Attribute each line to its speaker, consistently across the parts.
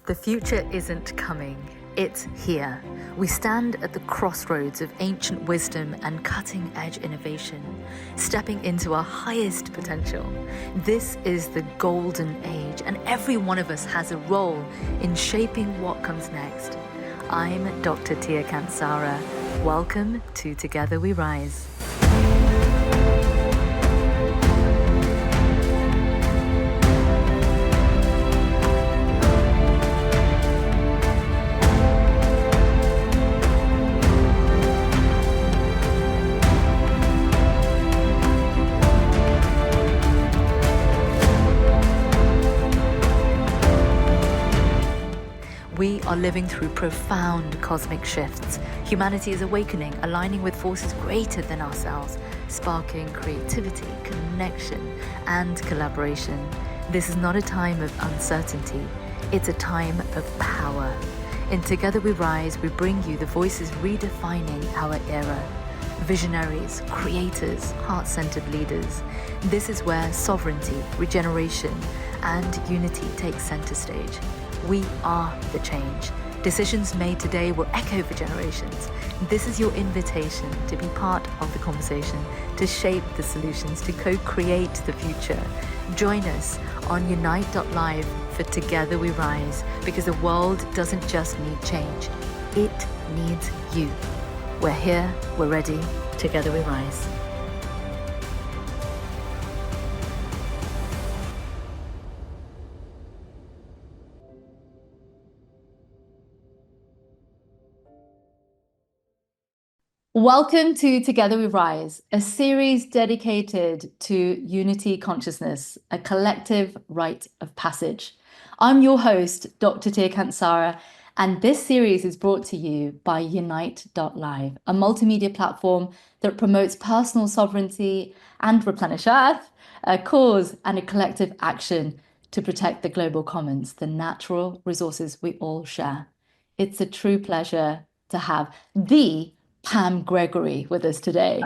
Speaker 1: The future isn't coming, it's here. We stand at the crossroads of ancient wisdom and cutting-edge innovation, stepping into our highest potential. This is the golden age, and every one of us has a role in shaping what comes next. I'm Dr. Tia Kansara. Welcome to Together We Rise. We are living through profound cosmic shifts. Humanity is awakening, aligning with forces greater than ourselves, sparking creativity, connection, and collaboration. This is not a time of uncertainty, it's a time of power. In Together We Rise, we bring you the voices redefining our era. Visionaries, creators, heart-centered leaders. This is where sovereignty, regeneration, and unity take center stage. We are the change. Decisions made today will echo for generations. This is your invitation to be part of the conversation, to shape the solutions, to co-create the future. Join us on Unite.live for Together We Rise, because the world doesn't just need change, it needs you. We're here, we're ready, Together We Rise. Welcome to Together We Rise, a series dedicated to unity consciousness, a collective rite of passage. I'm your host, Dr. Tia Kansara, and this series is brought to you by Unite.live, a multimedia platform that promotes personal sovereignty and replenish Earth, a cause and a collective action to protect the global commons, the natural resources we all share. It's a true pleasure to have the Pam Gregory with us today.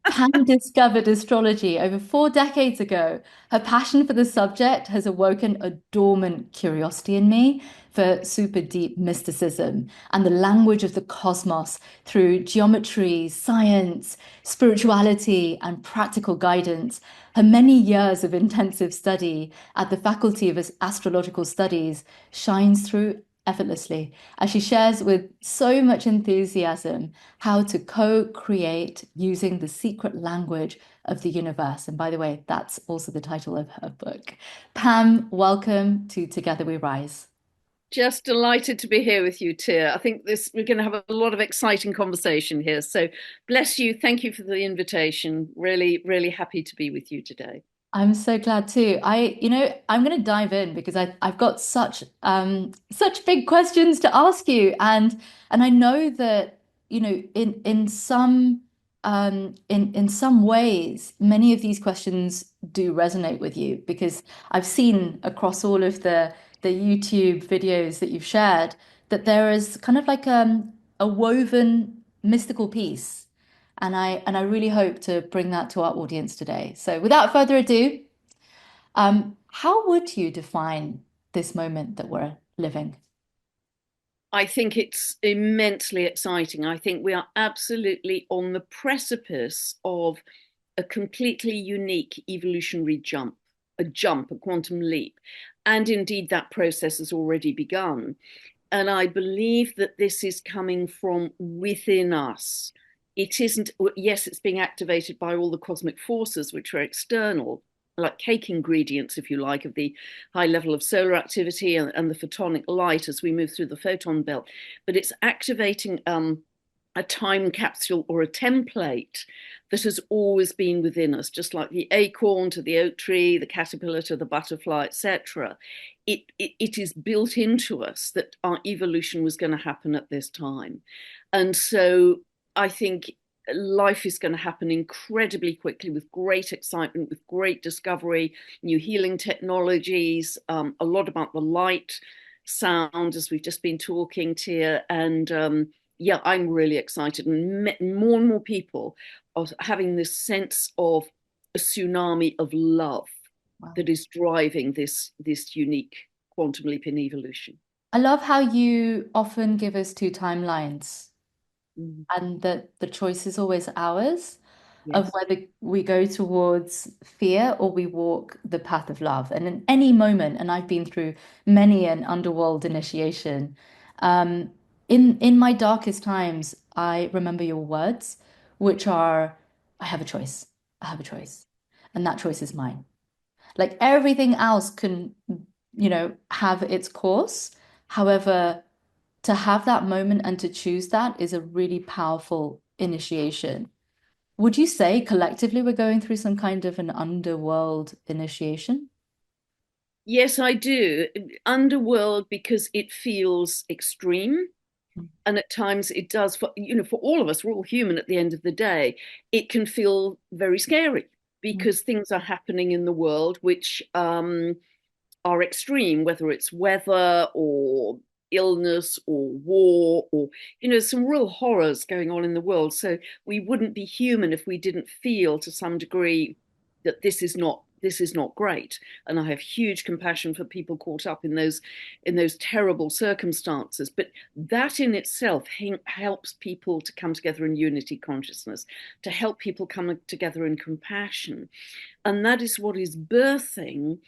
Speaker 1: Pam discovered astrology over 4 decades ago. Her passion for the subject has awoken a dormant curiosity in me for super deep mysticism and the language of the cosmos through geometry, science, spirituality, and practical guidance. Her many years of intensive study at the Faculty of Astrological Studies shines through effortlessly as she shares with so much enthusiasm how to co-create using the secret language of the universe. And by the way, that's also the title of her book. Pam, welcome to Together We Rise.
Speaker 2: Just delighted to be here with you, Tia. I think we're going to have a lot of exciting conversation here. So bless you. Thank you for the invitation. Really, really happy to be with you today.
Speaker 1: I'm so glad too. I'm going to dive in because I've got such big questions to ask you, and I know that in some in some ways many of these questions do resonate with you, because I've seen across all of the YouTube videos that you've shared that there is kind of like a woven mystical piece. And I really hope to bring that to our audience today. So without further ado, how would you define this moment that we're living?
Speaker 2: I think it's immensely exciting. I think we are absolutely on the precipice of a completely unique evolutionary jump, a quantum leap. And indeed, that process has already begun. And I believe that this is coming from within us. It isn't, yes, it's being activated by all the cosmic forces, which are external, like cake ingredients, if you like, of the high level of solar activity and the photonic light as we move through the photon belt. But it's activating a time capsule or a template that has always been within us, just like the acorn to the oak tree, the caterpillar to the butterfly, etc. It is built into us that our evolution was going to happen at this time. And so I think life is going to happen incredibly quickly, with great excitement, with great discovery, new healing technologies, a lot about the light, sound, as we've just been talking, Tia, and yeah, I'm really excited, and more and more people are having this sense of a tsunami of love. Wow. That is driving this unique quantum leap in evolution.
Speaker 1: I love how you often give us two timelines
Speaker 2: Mm,
Speaker 1: and that the choice is always ours of
Speaker 2: yes.
Speaker 1: whether we go towards fear or we walk the path of love. And in any moment, and I've been through many an underworld initiation, um, in my darkest times, I remember your words, which are, I have a choice. I have a choice. And that choice is mine. Like everything else can, have its course. However, to have that moment and to choose that is a really powerful initiation. Would you say collectively we're going through some kind of an underworld initiation?
Speaker 2: Yes, I do. Underworld because it feels extreme. And at times it does for all of us, we're all human at the end of the day. It can feel very scary
Speaker 1: Mm.
Speaker 2: because things are happening in the world which are extreme, whether it's weather or illness or war or some real horrors going on in the world. So we wouldn't be human if we didn't feel to some degree that this is not great. And I have huge compassion for people caught up in those terrible circumstances. But that in itself helps people to come together in unity consciousness, to help people come together in compassion. And that is what is birthing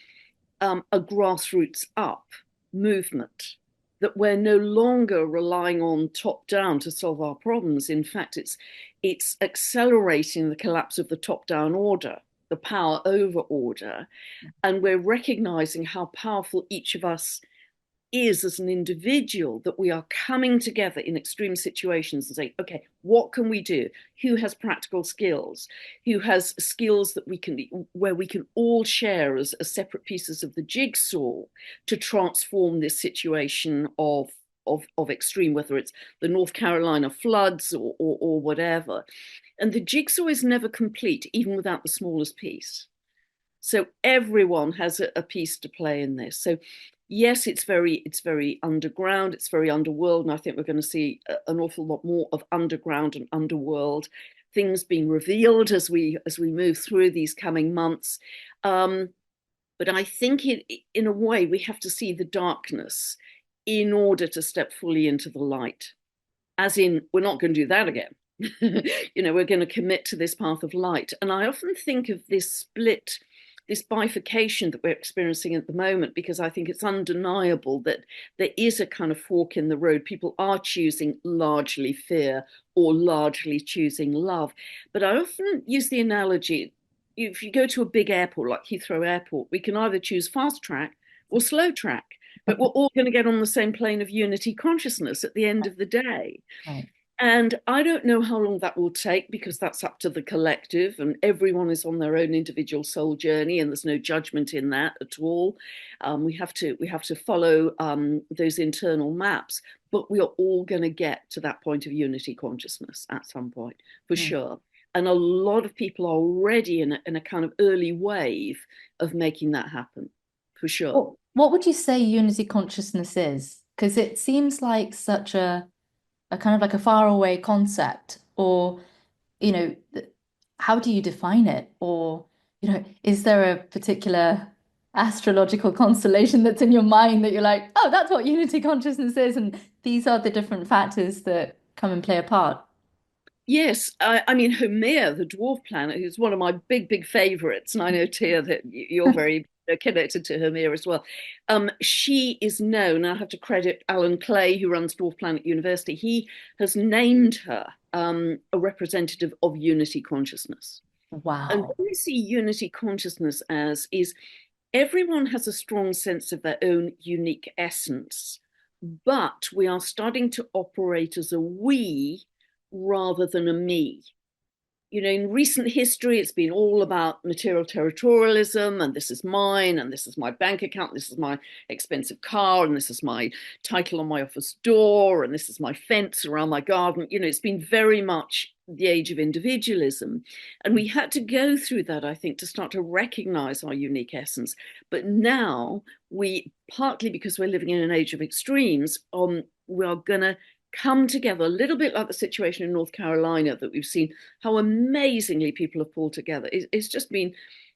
Speaker 2: a grassroots up movement, that we're no longer relying on top down to solve our problems. In fact, it's accelerating the collapse of the top down order, the power over order, and we're recognizing how powerful each of us is as an individual, that we are coming together in extreme situations and say, okay, what can we do? Who has practical skills? Who has skills that where we can all share as separate pieces of the jigsaw to transform this situation of extreme, whether it's the North Carolina floods or whatever. And the jigsaw is never complete, even without the smallest piece. So everyone has a piece to play in this. So yes, it's very underground, it's very underworld, and I think we're going to see an awful lot more of underground and underworld things being revealed as we move through these coming months. Um, but I think in a way we have to see the darkness in order to step fully into the light. As in, we're not going to do that again. We're going to commit to this path of light. And I often think of this split, this bifurcation that we're experiencing at the moment, because I think it's undeniable that there is a kind of fork in the road. People are choosing largely fear or largely choosing love. But I often use the analogy, if you go to a big airport like Heathrow Airport, we can either choose fast track or slow track, but we're all going to get on the same plane of unity consciousness at the end of the day.
Speaker 1: Right.
Speaker 2: And I don't know how long that will take, because that's up to the collective, and everyone is on their own individual soul journey, and there's no judgment in that at all. We have to follow those internal maps, but we are all going to get to that point of unity consciousness at some point, for
Speaker 1: Mm.
Speaker 2: sure. And a lot of people are already in a kind of early wave of making that happen, for sure.
Speaker 1: What would you say unity consciousness is? Because it seems like such a kind of like a faraway concept, or, you know, how do you define it? Or, is there a particular astrological constellation that's in your mind that you're like, oh, that's what unity consciousness is, and these are the different factors that come and play a part?
Speaker 2: Yes, I mean Homer, the dwarf planet, who's one of my big, big favorites, and I know Tia that you're very connected to Homer as well. She is known. I have to credit Alan Clay, who runs Dwarf Planet University. He has named her a representative of unity consciousness. And
Speaker 1: Wow.
Speaker 2: what we see unity consciousness as is everyone has a strong sense of their own unique essence, but we are starting to operate as a we rather than a me. In recent history, it's been all about material territorialism, and this is mine, and this is my bank account, this is my expensive car, and this is my title on my office door, and this is my fence around my garden. It's been very much the age of individualism. And we had to go through that, I think, to start to recognize our unique essence. But now partly because we're living in an age of extremes, we are going to come together a little bit like the situation in North Carolina that we've seen how amazingly people have pulled together. It's just been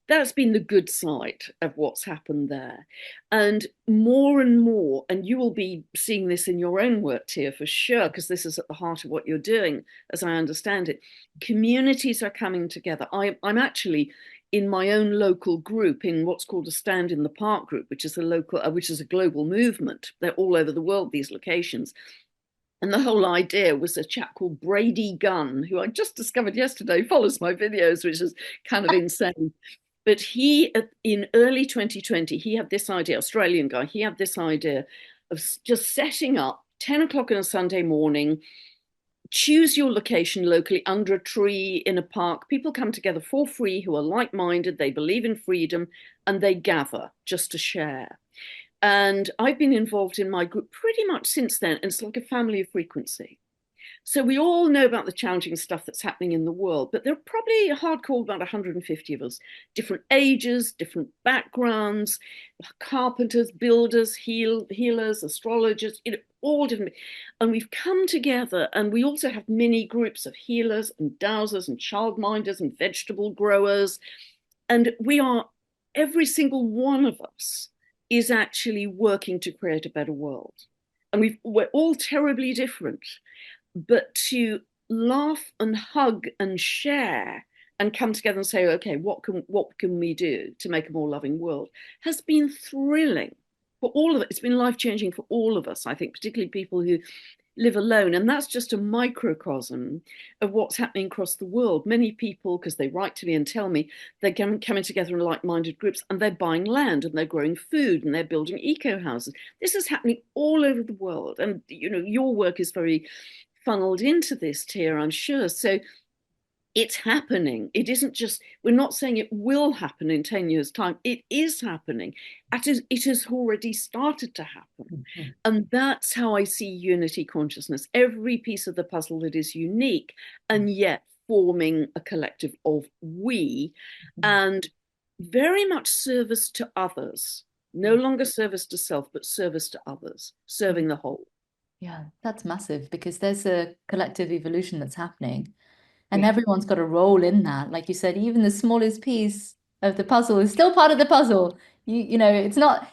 Speaker 2: that's been the good side of what's happened there. And more, and you will be seeing this in your own work here for sure, because this is at the heart of what you're doing, as I understand it. Communities are coming together. I'm actually in my own local group in what's called a Stand in the Park group, which is a global movement. They're all over the world, these locations. And the whole idea was a chap called Brady Gunn, who I just discovered yesterday, follows my videos, which is kind of insane. But in early 2020, he had this idea, Australian guy, he had this idea of just setting up 10 o'clock on a Sunday morning, choose your location locally under a tree in a park. People come together for free who are like minded, they believe in freedom, and they gather just to share. And I've been involved in my group pretty much since then. And it's like a family of frequency. So we all know about the challenging stuff that's happening in the world, but there are probably hardcore about 150 of us, different ages, different backgrounds, carpenters, builders, healers, astrologers, all different. And we've come together, and we also have mini groups of healers and dowsers and childminders and vegetable growers. And every single one of us is actually working to create a better world. And we're all terribly different, but to laugh and hug and share and come together and say, okay, what can we do to make a more loving world has been thrilling for all of it. It's been life changing for all of us, I think, particularly people who live alone. And that's just a microcosm of what's happening across the world. Many people, because they write to me and tell me, they're coming together in like-minded groups, and they're buying land and they're growing food and they're building eco houses. This is happening all over the world. And your work is very funneled into this, Tia, I'm sure. So it's happening. It isn't just, we're not saying it will happen in 10 years' time. It is happening. It has already started to happen.
Speaker 1: Mm-hmm.
Speaker 2: And that's how I see unity consciousness. Every piece of the puzzle that is unique and yet forming a collective of we, and very much service to others. No longer service to self, but service to others, serving the whole.
Speaker 1: Yeah, that's massive because there's a collective evolution that's happening. And
Speaker 2: Yeah,
Speaker 1: everyone's got a role in that. Like you said, even the smallest piece of the puzzle is still part of the puzzle. It's not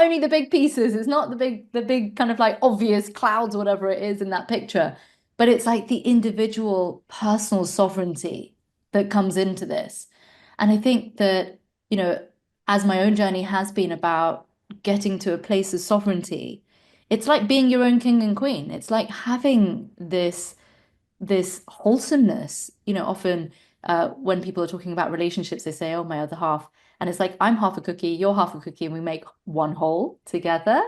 Speaker 1: only the big pieces, it's not the big kind of like obvious clouds, whatever it is in that picture, but it's like the individual personal sovereignty that comes into this. And I think that, you know, as my own journey has been about getting to a place of sovereignty, it's like being your own king and queen. It's like having this wholesomeness. Often when people are talking about relationships, they say, oh, my other half. And it's like, I'm half a cookie, you're half a cookie, and we make one whole together.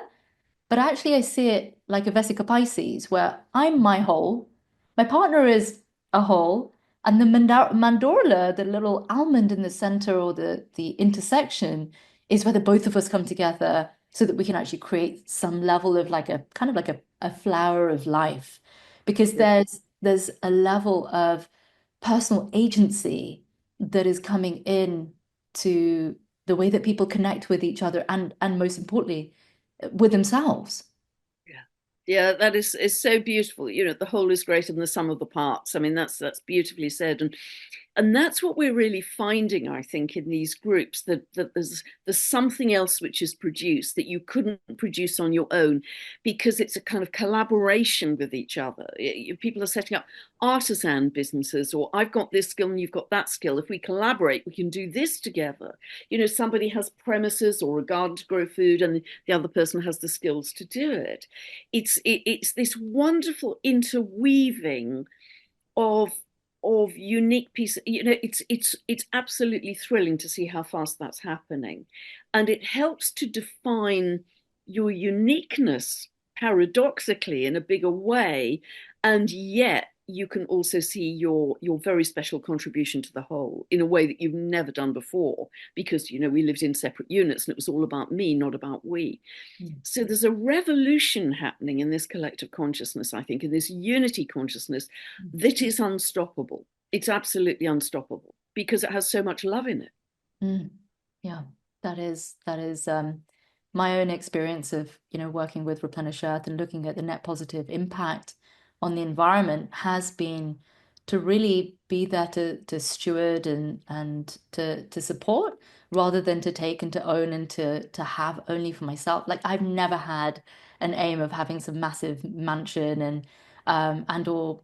Speaker 1: But actually, I see it like a Vesica Pisces, where I'm my whole, my partner is a whole, and the mandorla, the little almond in the center or the intersection, is where the both of us come together so that we can actually create some level of like a kind of like a flower of life. Because
Speaker 2: yeah,
Speaker 1: there's a level of personal agency that is coming in to the way that people connect with each other and most importantly with themselves.
Speaker 2: yeah. Yeah, that is so beautiful. The whole is greater than the sum of the parts. I mean, that's beautifully said. And that's what we're really finding, I think, in these groups, that there's something else which is produced that you couldn't produce on your own, because it's a kind of collaboration with each other. People are setting up artisan businesses, or I've got this skill and you've got that skill. If we collaborate, we can do this together. Somebody has premises or a garden to grow food, and the other person has the skills to do it. It's this wonderful interweaving of unique pieces. It's absolutely thrilling to see how fast that's happening, and it helps to define your uniqueness paradoxically in a bigger way, and yet you can also see your very special contribution to the whole in a way that you've never done before, because we lived in separate units and it was all about me, not about we.
Speaker 1: Mm.
Speaker 2: So there's a revolution happening in this collective consciousness, I think, in this unity consciousness that is unstoppable. It's absolutely unstoppable because it has so much love in it.
Speaker 1: Mm. Yeah, that is my own experience of, working with Replenish Earth and looking at the net positive impact on the environment has been to really be there to steward and to support rather than to take and to own and to have only for myself. Like I've never had an aim of having some massive mansion and or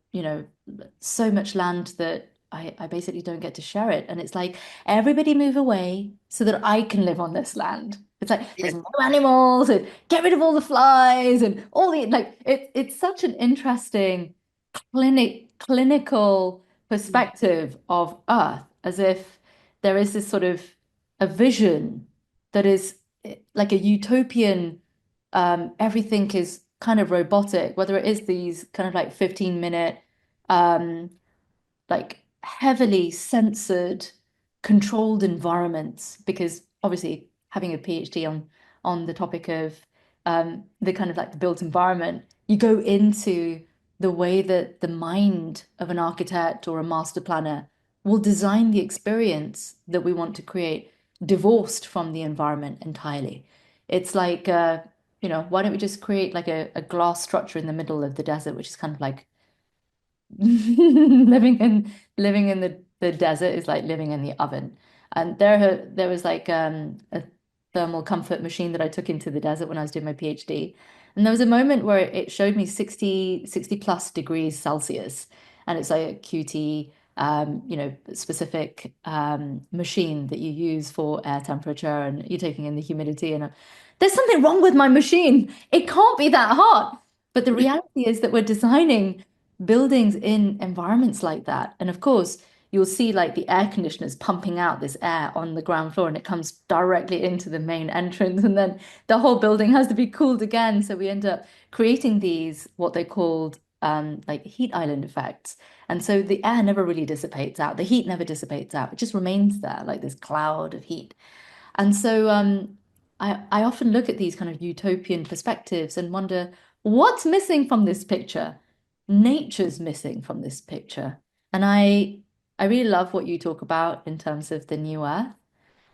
Speaker 1: so much land that I basically don't get to share it. And it's like everybody move away so that I can live on this land. It's like there's
Speaker 2: Yes.
Speaker 1: no animals and get rid of all the flies and all the like it's such an interesting clinical perspective of Earth, as if there is this sort of a vision that is like a utopian, everything is kind of robotic, whether it is these kind of like 15-minute um, like heavily censored, controlled environments, because obviously having a PhD on the topic of the kind of like the built environment, you go into the way that the mind of an architect or a master planner will design the experience that we want to create, divorced from the environment entirely. It's like, why don't we just create like a glass structure in the middle of the desert, which is kind of like living in the desert is like living in the oven. And there was like a thermal comfort machine that I took into the desert when I was doing my PhD. And there was a moment where it showed me 60 plus degrees Celsius. And it's like a QT specific machine that you use for air temperature and you're taking in the humidity. And there's something wrong with my machine. It can't be that hot. But the reality is that we're designing buildings in environments like that. And of course, you'll see like the air conditioners pumping out this air on the ground floor and it comes directly into the main entrance. And then the whole building has to be cooled again. So we end up creating these, what they called like heat island effects. And so the air never really dissipates out. The heat never dissipates out. It just remains there like this cloud of heat. And so I often look at these kind of utopian perspectives and wonder what's missing from this picture? Nature's missing from this picture. And I really love what you talk about in terms of the new earth.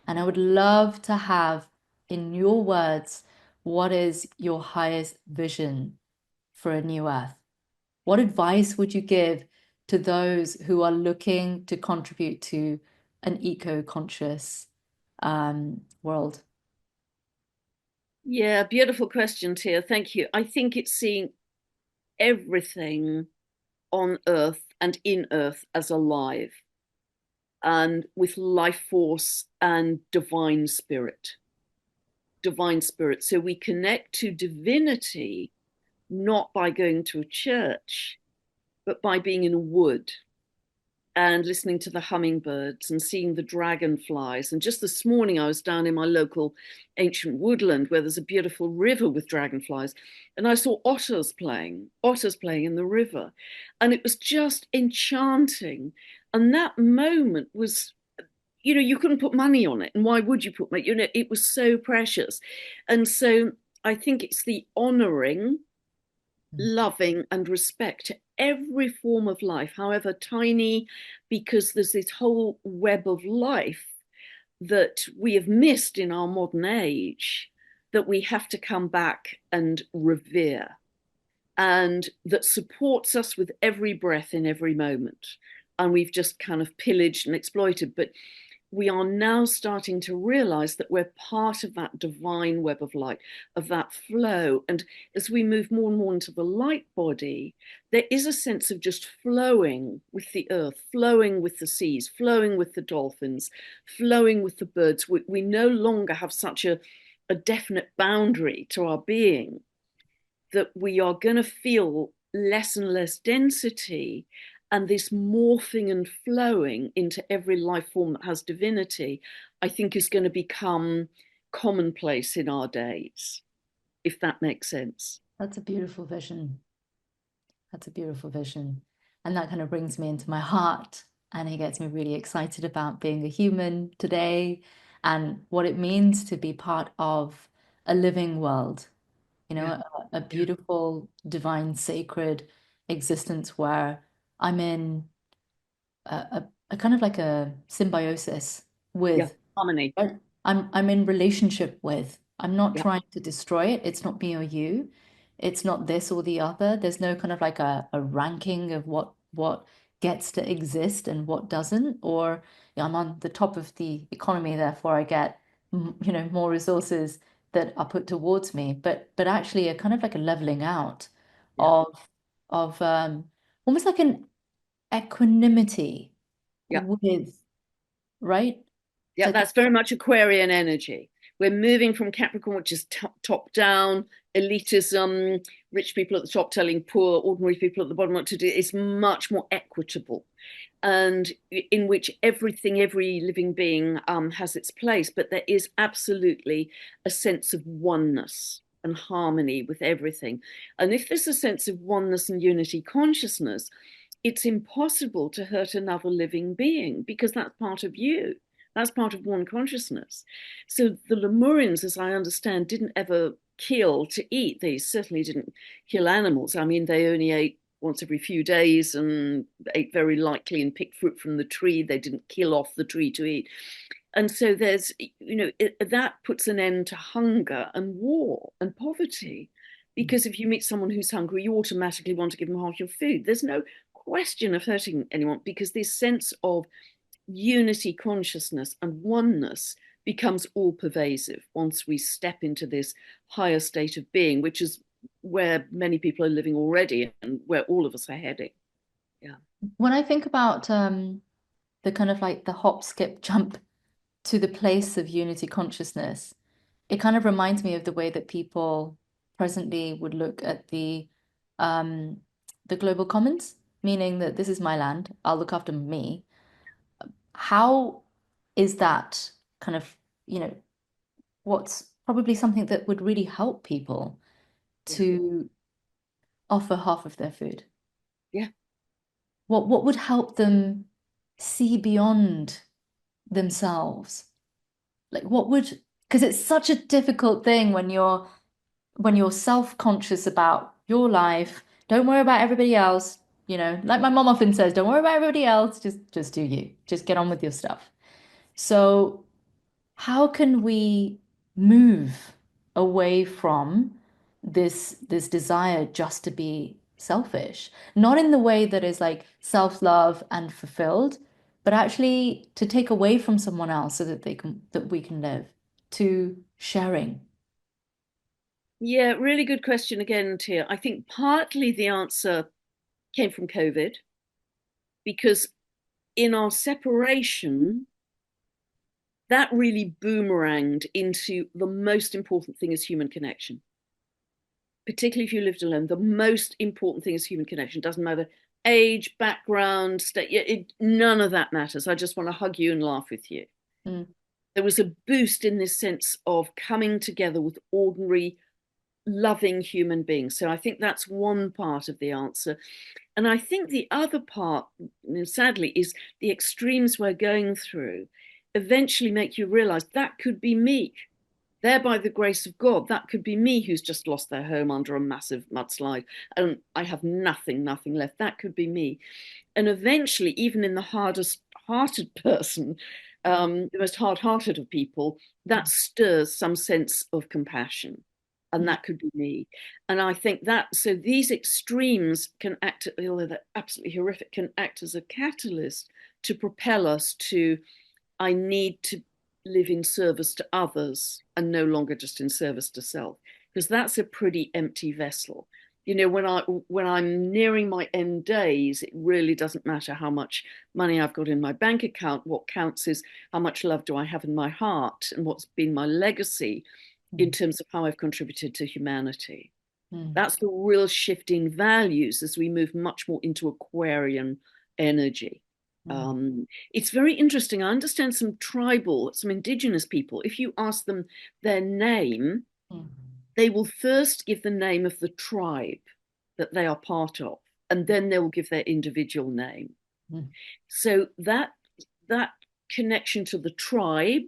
Speaker 1: And I would love to have, in your words, what is your highest vision for a new earth? What advice would you give to those who are looking to contribute to an eco-conscious world?
Speaker 2: Yeah, beautiful question, Tia. Thank you. I think it's seeing everything on Earth and in Earth as alive and with life force and divine spirit. Divine spirit. So we connect to divinity not by going to a church, but by being in a wood and listening to the hummingbirds and seeing the dragonflies. And just this morning, I was down in my local ancient woodland where there's a beautiful river with dragonflies. And I saw otters playing in the river. And it was just enchanting. And that moment was, you couldn't put money on it. And why would you put money? It was so precious. And so I think it's the honoring, loving and respect to every form of life, however tiny, because there's this whole web of life that we have missed in our modern age that we have to come back and revere and that supports us with every breath in every moment. And we've just kind of pillaged and exploited. But we are now starting to realize that we're part of that divine web of light, of that flow. And as we move more and more into the light body, there is a sense of just flowing with the earth, flowing with the seas, flowing with the dolphins, flowing with the birds. We no longer have such a definite boundary to our being that we are going to feel less and less density, and this morphing and flowing into every life form that has divinity, I think is going to become commonplace in our days, if that makes sense.
Speaker 1: That's a beautiful vision. That's a beautiful vision. And that kind of brings me into my heart. And it gets me really excited about being a human today and what it means to be part of a living world,
Speaker 2: Yeah,
Speaker 1: a
Speaker 2: yeah,
Speaker 1: beautiful, divine, sacred existence where I'm in a kind of like a symbiosis
Speaker 2: yeah.
Speaker 1: with,
Speaker 2: Harmony.
Speaker 1: right? I'm in relationship with. I'm not
Speaker 2: Yeah,
Speaker 1: trying to destroy it. It's not me or you. It's not this or the other. There's no kind of like a ranking of what gets to exist and what doesn't, or I'm on the top of the economy, therefore I get more resources that are put towards me, but actually a kind of like a leveling out
Speaker 2: Yeah.
Speaker 1: of almost like an equanimity
Speaker 2: Yeah.
Speaker 1: with, right? It's
Speaker 2: Yeah,
Speaker 1: like,
Speaker 2: that's very much Aquarian energy. We're moving from Capricorn, which is top down, elitism, rich people at the top telling poor, ordinary people at the bottom what to do. It's much more equitable, and in which everything, every living being has its place. But there is absolutely a sense of oneness and harmony with everything. And if there's a sense of oneness and unity consciousness, it's impossible to hurt another living being because that's part of you. That's part of one consciousness. So the Lemurians, as I understand, didn't ever kill to eat. They certainly didn't kill animals. I mean, they only ate once every few days and ate very lightly and picked fruit from the tree. They didn't kill off the tree to eat. And so there's, that puts an end to hunger and war and poverty. Because if you meet someone who's hungry, you automatically want to give them half your food. There's no question of hurting anyone because this sense of unity consciousness and oneness becomes all pervasive once we step into this higher state of being, which is where many people are living already and where all of us are heading. Yeah.
Speaker 1: when I think about the kind of like the hop, skip, jump to the place of unity consciousness, it kind of reminds me of the way that people presently would look at um, the global commons, meaning that this is my land, I'll look after me. How is that kind of, you know, what's probably something that would really help people
Speaker 2: Yeah.
Speaker 1: to offer half of their food?
Speaker 2: Yeah.
Speaker 1: What would help them see beyond themselves? Like what would, because it's such a difficult thing when you're self-conscious about your life, don't worry about everybody else, like my mom often says, don't worry about everybody else, just do you. Just get on with your stuff. So how can we move away from this desire just to be selfish? Not in the way that is like self-love and fulfilled, but actually to take away from someone else so that we can live, to sharing.
Speaker 2: Yeah, really good question again, Tia. I think partly the answer came from COVID because in our separation, that really boomeranged into the most important thing is human connection. Particularly if you lived alone, the most important thing is human connection. Doesn't matter age, background, state, none of that matters. I just want to hug you and laugh with you.
Speaker 1: Mm,
Speaker 2: There was a boost in this sense of coming together with ordinary, loving human beings. So I think that's one part of the answer. And I think the other part, sadly, is the extremes we're going through eventually make you realize that could be me. There, by the grace of God, that could be me who's just lost their home under a massive mudslide and I have nothing left. That could be me. And eventually, even in the hardest hearted person, the most hard hearted of people, that stirs some sense of compassion. And
Speaker 1: mm,
Speaker 2: that could be me. And I think that, so these extremes can act, although they're absolutely horrific, can act as a catalyst to propel us to, I need to live in service to others and no longer just in service to self, because that's a pretty empty vessel. When I'm nearing my end days, it really doesn't matter how much money I've got in my bank account. What counts is how much love do I have in my heart and what's been my legacy in
Speaker 1: mm,
Speaker 2: terms of how I've contributed to humanity.
Speaker 1: mm,
Speaker 2: That's the real shift in values as we move much more into Aquarian energy.
Speaker 1: mm,
Speaker 2: Um, it's very interesting. I understand some indigenous people, if you ask them their name,
Speaker 1: mm,
Speaker 2: they will first give the name of the tribe that they are part of, and then they will give their individual name.
Speaker 1: mm,
Speaker 2: So that connection to the tribe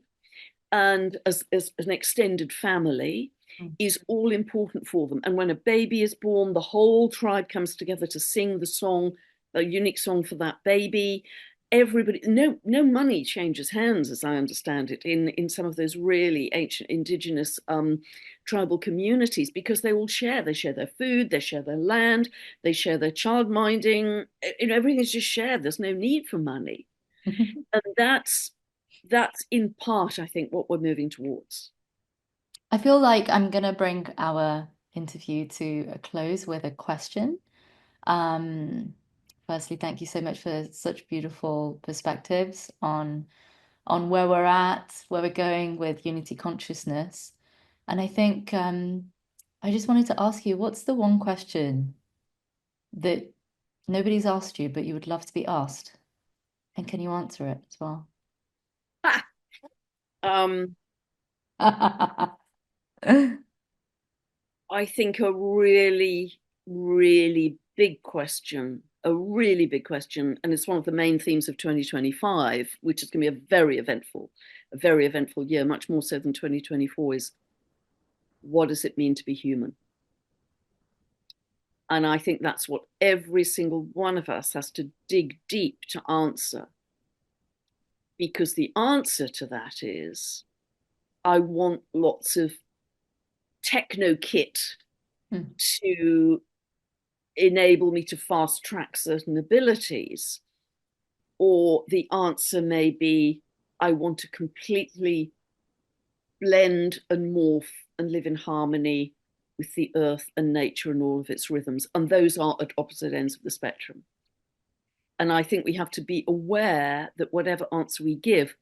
Speaker 2: and as an extended family
Speaker 1: mm,
Speaker 2: is all important for them. And when a baby is born, the whole tribe comes together to sing the song, a unique song for that baby. everybody, no money changes hands, as I understand it, in some of those really ancient indigenous tribal communities, because they all share. They share their food, they share their land, they share their child minding. Everything is just shared. There's no need for money, and that's in part, I think, what we're moving towards.
Speaker 1: I feel like I'm gonna bring our interview to a close with a question. Um, Firstly, thank you so much for such beautiful perspectives on where we're at, where we're going with unity consciousness. And I think I just wanted to ask you, what's the one question that nobody's asked you, but you would love to be asked? And can you answer it as well?
Speaker 2: um, I think a really, really big question, and it's one of the main themes of 2025, which is going to be a very eventful year, much more so than 2024, is what does it mean to be human? And I think that's what every single one of us has to dig deep to answer, because the answer to that is I want lots of techno kit
Speaker 1: Hmm.
Speaker 2: to enable me to fast track certain abilities. Or the answer may be, I want to completely blend and morph and live in harmony with the earth and nature and all of its rhythms. And those are at opposite ends of the spectrum. And I think we have to be aware that whatever answer we give,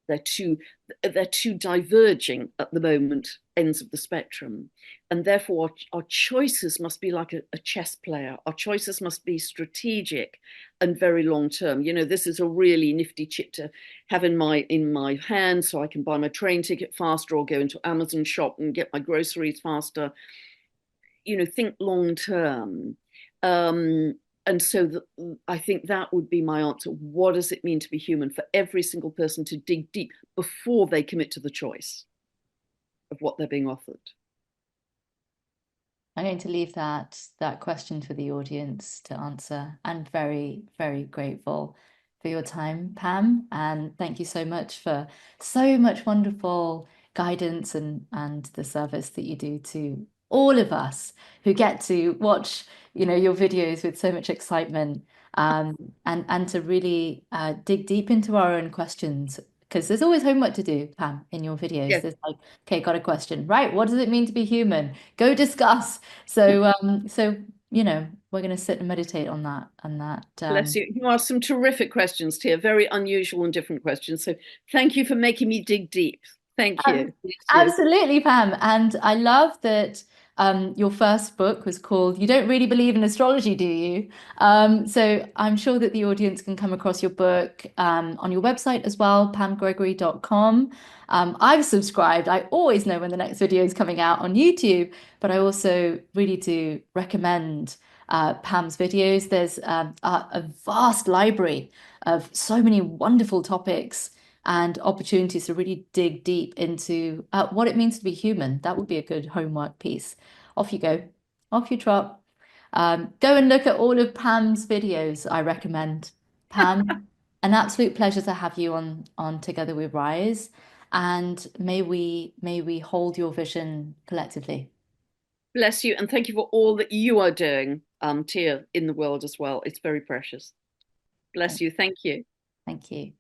Speaker 2: they're too they're too diverging at the moment ends of the spectrum, and therefore our choices must be like a chess player. Our choices must be strategic and very long term. This is a really nifty chip to have in my hand, so I can buy my train ticket faster or go into Amazon shop and get my groceries faster. Think long term. um, and so I think that would be my answer. What does it mean to be human, for every single person to dig deep before they commit to the choice of what they're being offered?
Speaker 1: I'm going to leave that question for the audience to answer. I'm very, very grateful for your time, Pam, and thank you so much for so much wonderful guidance and the service that you do to all of us who get to watch, your videos with so much excitement, and to really dig deep into our own questions. Because there's always homework to do, Pam, in your videos.
Speaker 2: Yes.
Speaker 1: There's like, okay, got a question, right? What does it mean to be human? Go discuss. So we're going to sit and meditate on that. And that,
Speaker 2: Bless you. You asked some terrific questions, Tia, very unusual and different questions. So thank you for making me dig deep. Thank you. Bless you.
Speaker 1: Absolutely, Pam. And I love that your first book was called You Don't Really Believe in Astrology, Do You? So I'm sure that the audience can come across your book on your website as well, pamgregory.com. I've subscribed. I always know when the next video is coming out on YouTube, but I also really do recommend Pam's videos. There's a vast library of so many wonderful topics and opportunities to really dig deep into what it means to be human. That would be a good homework piece. Off you go, off you trot. Go and look at all of Pam's videos, I recommend. Pam, an absolute pleasure to have you on Together We Rise, and may we hold your vision collectively.
Speaker 2: Bless you. And thank you for all that you are doing, Tia, in the world as well. It's very precious. Bless
Speaker 1: Thank,
Speaker 2: you. Thank you.
Speaker 1: thank you.